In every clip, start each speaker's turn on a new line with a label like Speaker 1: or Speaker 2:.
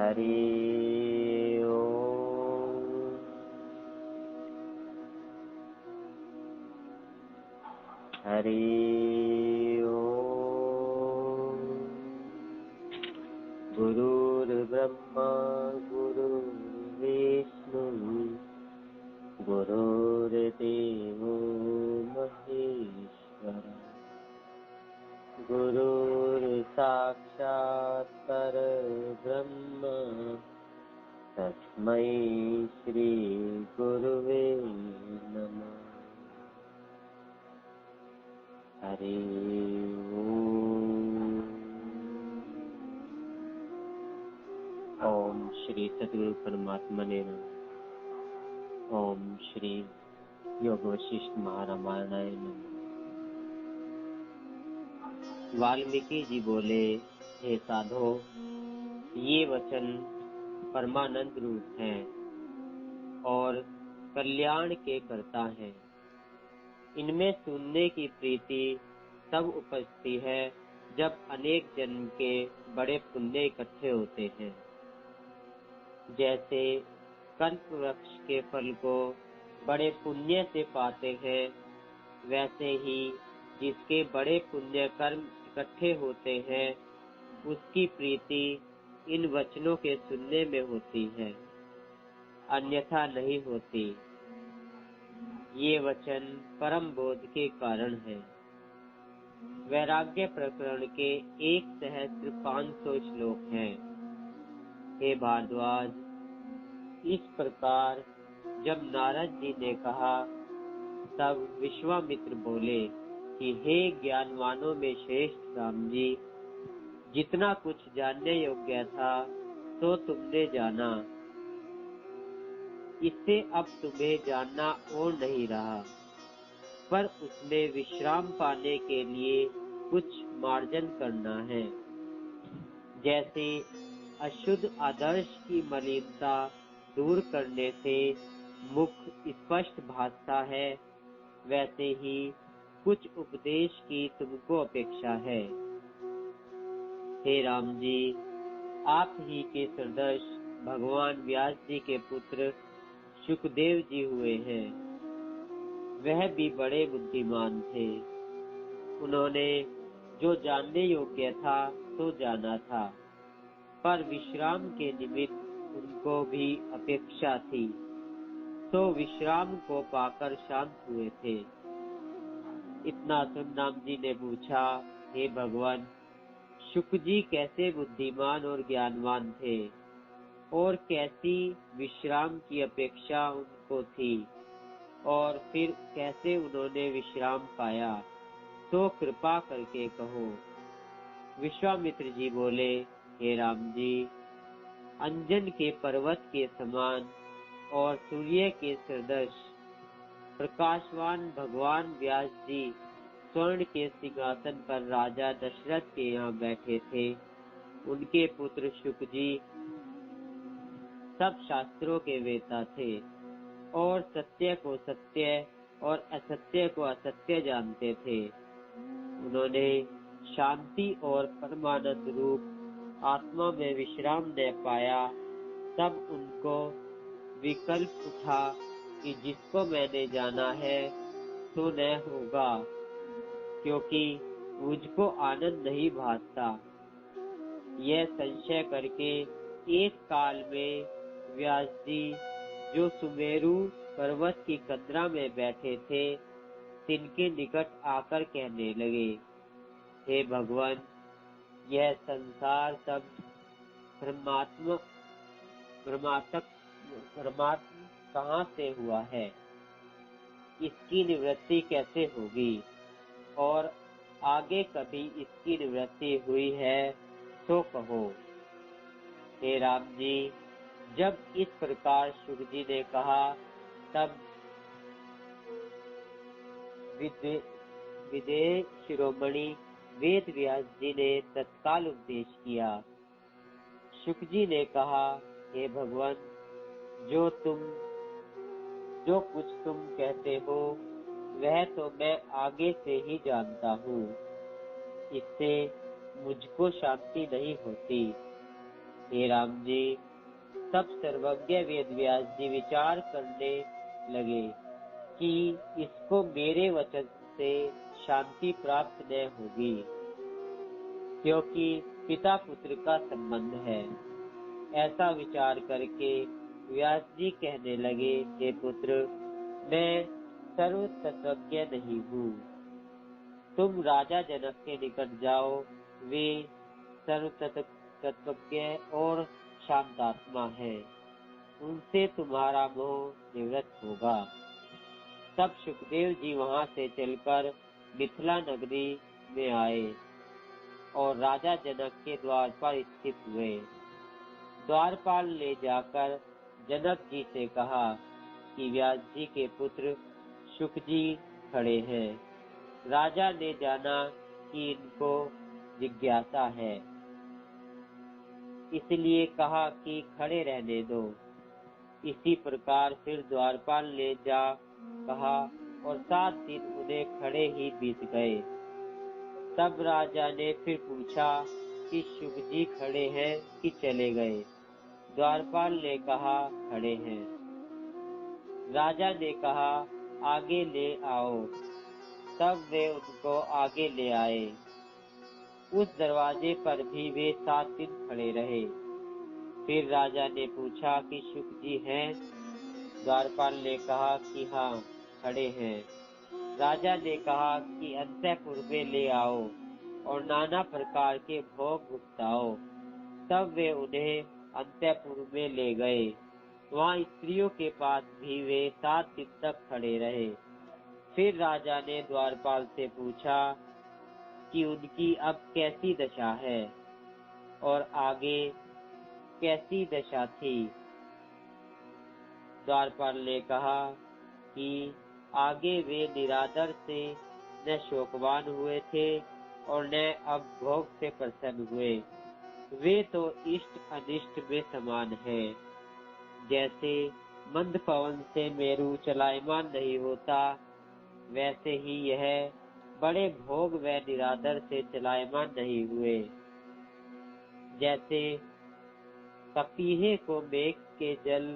Speaker 1: हरि ओम। हरि ओम। गुरुर्ब्रह्मा गुरुर्विष्णु गुरुर्देवो महेश्वरः गुरुर्साक्षात् परब्रह्म तस्मै श्री गुरुवे नमः। हरि ओम श्री सद्गुरु परमात्मा ने नमः। ओम श्री योग वशिष्ठ महारामायणाय नमः। वाल्मीकि जी बोले, हे साधो, ये वचन परमानंद रूप हैं और कल्याण के करता हैं। इनमें सुनने की प्रीति तब उपजती है जब अनेक जन्म के बड़े पुण्य इकट्ठे होते हैं। जैसे कल्प वृक्ष के फल को बड़े पुण्य से पाते हैं, वैसे ही जिसके बड़े पुण्य कर्म इकट्ठे होते हैं, उसकी प्रीति इन वचनों के सुनने में होती है, अन्यथा नहीं होती। ये वचन परम बोध के कारण है। वैराग्य प्रकरण के 1500 श्लोक हैं। हे भारद्वाज, इस प्रकार जब नारद जी ने कहा, तब विश्वामित्र बोले कि हे ज्ञानवानों में श्रेष्ठ राम जी, जितना कुछ जानने योग्य था तो तुमने जाना, इससे अब तुम्हें जानना और नहीं रहा, पर उसमें विश्राम पाने के लिए कुछ मार्जन करना है। जैसे अशुद्ध आदर्श की मलिनता दूर करने से मुख स्पष्ट भासता है, वैसे ही कुछ उपदेश की तुमको अपेक्षा है। हे राम जी, आप ही के सदृश भगवान व्यास जी के पुत्र सुखदेव जी हुए हैं। वह भी बड़े बुद्धिमान थे। उन्होंने जो जानने योग्य था तो जाना था, पर विश्राम के निमित्त उनको भी अपेक्षा थी, तो विश्राम को पाकर शांत हुए थे। इतना सुन राम जी ने पूछा, हे भगवान, शुक जी कैसे बुद्धिमान और ज्ञानवान थे, और कैसी विश्राम की अपेक्षा उनको थी, और फिर कैसे उन्होंने विश्राम पाया, तो कृपा करके कहो। विश्वामित्र जी बोले, हे राम जी, अंजन के पर्वत के समान और सूर्य के सदृश प्रकाशवान भगवान व्यास जी स्वर्ण के सिंहासन पर राजा दशरथ के यहाँ बैठे थे। उनके पुत्र शुक जी सब शास्त्रों के वेता थे और सत्य को सत्य और असत्य को असत्य जानते थे। उन्होंने शांति और परमानंद रूप आत्मा में विश्राम न पाया। तब उनको विकल्प उठा कि जिसको मैंने जाना है तो न होगा, क्योंकि मुझको आनंद नहीं भासता। यह संशय करके एक काल में व्यास जी, जो सुमेरु पर्वत की कद्रा में बैठे थे, तिनके निकट आकर कहने लगे, हे भगवान, यह संसार सब परमात्मा कहाँ से हुआ है, इसकी निवृत्ति कैसे होगी, और आगे कभी इसकी निवृत्ति हुई है तो कहो। हे राम जी, जब इस प्रकार शुक जी ने कहा, तब विदेह शिरोमणि वेद व्यास जी ने तत्काल उपदेश किया। शुक जी ने कहा, हे भगवान, जो कुछ तुम कहते हो वह तो मैं आगे से ही जानता हूँ, इससे मुझको शांति नहीं होती। हे राम जी, तब सर्वज्ञ वेद व्यास जी विचार करने लगे कि इसको मेरे वचन से शांति प्राप्त न होगी, क्योंकि पिता पुत्र का संबंध है। ऐसा विचार करके व्यास जी कहने लगे, हे पुत्र, मैं सर्व तत्वज्ञ नहीं हूँ। तुम राजा जनक के निकट जाओ, वे सर्व तत्वज्ञ और शांतात्मा है, उनसे तुम्हारा मोह निवृत्त होगा। तब सुखदेव जी वहाँ से चलकर मिथिला नगरी में आए और राजा जनक के द्वार पर स्थित हुए। द्वारपाल ले जाकर जनक जी से कहा कि व्यास जी के पुत्र सुख जी खड़े हैं। राजा ने जाना कि इनको जिज्ञासा है, इसलिए कहा कि खड़े रहने दो। इसी प्रकार फिर द्वारपाल ने जा कहा और 7 दिन उन्हें खड़े ही बीत गए। तब राजा ने फिर पूछा कि सुख जी खड़े हैं कि चले गए। द्वारपाल ने कहा खड़े हैं। राजा ने कहा आगे ले आओ। तब वे उनको आगे ले आए। उस दरवाजे पर भी वे 7 दिन खड़े रहे। फिर राजा ने पूछा कि सुख जी हैं? द्वारपाल ने कहा कि हाँ, खड़े हैं। राजा ने कहा कि अंतःपुर में ले आओ और नाना प्रकार के भोग भुगताओ। तब वे उन्हें अंतःपुर में ले गए। वहाँ स्त्रियों के पास भी वे 7 दिन तक खड़े रहे। फिर राजा ने द्वारपाल से पूछा कि उनकी अब कैसी दशा है और आगे कैसी दशा थी। द्वारपाल ने कहा कि आगे वे निरादर से न शोकवान हुए थे और न अब भोग से प्रसन्न हुए। वे तो इष्ट अनिष्ट में समान है। जैसे मंद पवन से मेरु चलायमान नहीं होता, वैसे ही यह बड़े भोग व निरादर से चलायमान नहीं हुए। जैसे कपीहे को मेघ के जल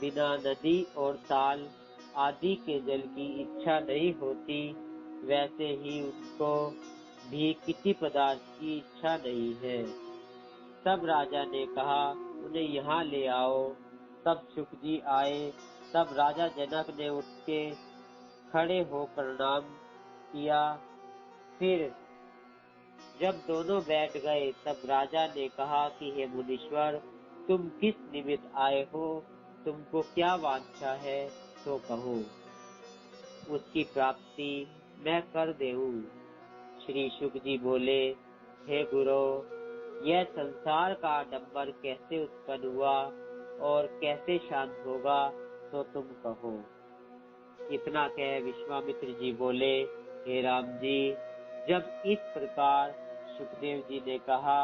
Speaker 1: बिना नदी और ताल आदि के जल की इच्छा नहीं होती, वैसे ही उनको भी किसी पदार्थ की इच्छा नहीं है। तब राजा ने कहा उन्हें यहाँ ले आओ। तब सुख जी आए। तब राजा जनक ने उठ के खड़े हो प्रणाम किया। फिर जब दोनों बैठ गए, तब राजा ने कहा कि हे मुनीश्वर, तुम किस निमित्त आए हो? तुमको क्या वांछा है तो कहो, उसकी प्राप्ति मैं कर देऊं। श्री शुक जी बोले, हे गुरु, यह संसार का आडंबर कैसे उत्पन्न हुआ और कैसे शांत होगा, तो तुम कहो। इतना कह विश्वामित्र जी बोले, हे राम जी, जब इस प्रकार सुखदेव जी ने कहा,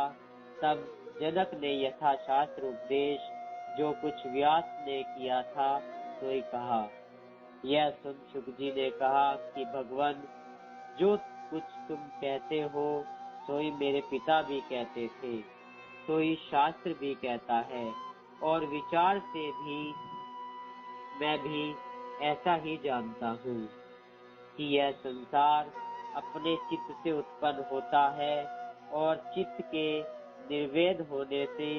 Speaker 1: तब जनक ने यथाशास्त्र उपदेश जो कुछ व्यास ने किया था तो ही कहा। यह सुन सुख जी ने कहा कि भगवान, जो कुछ तुम कहते हो तो ही मेरे पिता भी कहते थे, तो ही शास्त्र भी कहता है, और विचार से भी मैं भी ऐसा ही जानता हूँ कि यह संसार अपने चित्त से उत्पन्न होता है और चित्त के निर्वेद होने से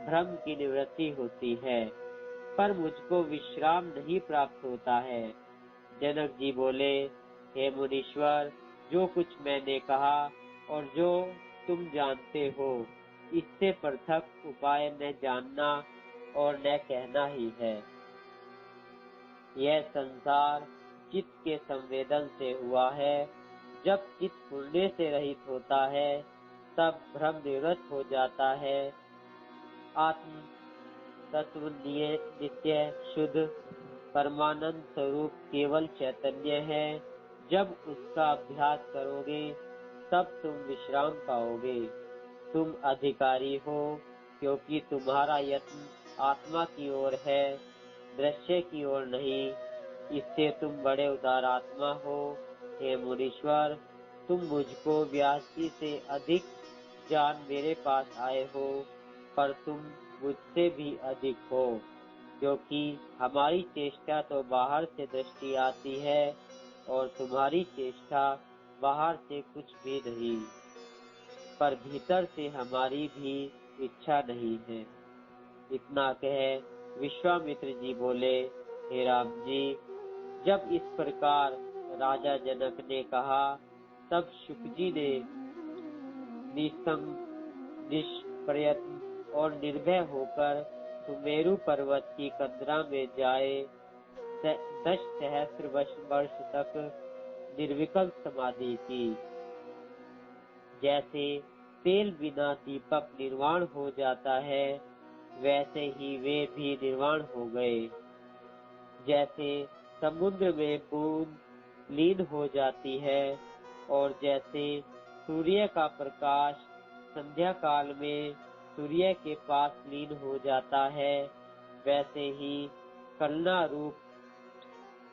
Speaker 1: भ्रम की निवृत्ति होती है, पर मुझको विश्राम नहीं प्राप्त होता है। जनक जी बोले, हे मुनीश्वर, जो कुछ मैंने कहा और जो तुम जानते हो, इससे पृथक उपाय न जानना और न कहना ही है। यह संसार चित्त के संवेदन से हुआ है। जब चित्त पुण्य से रहित होता है, तब भ्रम निवृत्त हो जाता है। आत्म तत्व नित्य शुद्ध परमानंद स्वरूप केवल चैतन्य है। जब उसका अभ्यास करोगे, तब तुम विश्राम पाओगे। तुम अधिकारी हो, क्योंकि तुम्हारा यत्न आत्मा की ओर है, दृश्य की ओर नहीं। इससे तुम बड़े उदार आत्मा हो। हे मुनीश्वर, तुम मुझको व्यास जी से अधिक जान मेरे पास आए हो। पर तुम मुझसे भी अधिक हो, क्योंकि हमारी चेष्टा तो बाहर से दृष्टि आती है और तुम्हारी चेष्टा बाहर से कुछ भी नहीं, पर भीतर से हमारी भी इच्छा नहीं है। इतना कह विश्वामित्र जी बोले, हे राम जी, जब इस प्रकार राजा जनक ने कहा, तब शुकजी ने निष्प्रयत्न और निर्भय होकर सुमेरु पर्वत की कंदरा में जाए 10 सहस्त्र वर्ष तक निर्विकल्प समाधि की। जैसे तेल बिना दीपक निर्वाण हो जाता है, वैसे ही वे भी निर्वाण हो गए। जैसे समुद्र में बूंद लीन हो जाती है और जैसे सूर्य का प्रकाश संध्या काल में सूर्य के पास लीन हो जाता है, वैसे ही कलना रूप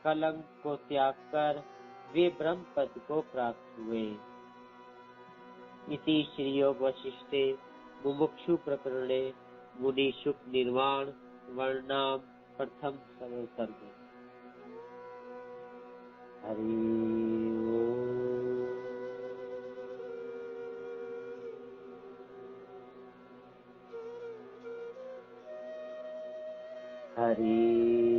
Speaker 1: कलंक को त्याग कर वे ब्रह्म पद को प्राप्त हुए। इति श्री योग वशिष्ठे मुमुक्षु प्रकरणे मुनि शुक निर्वाण वर्णाम प्रथम सर्ग। हरि ओम। हरि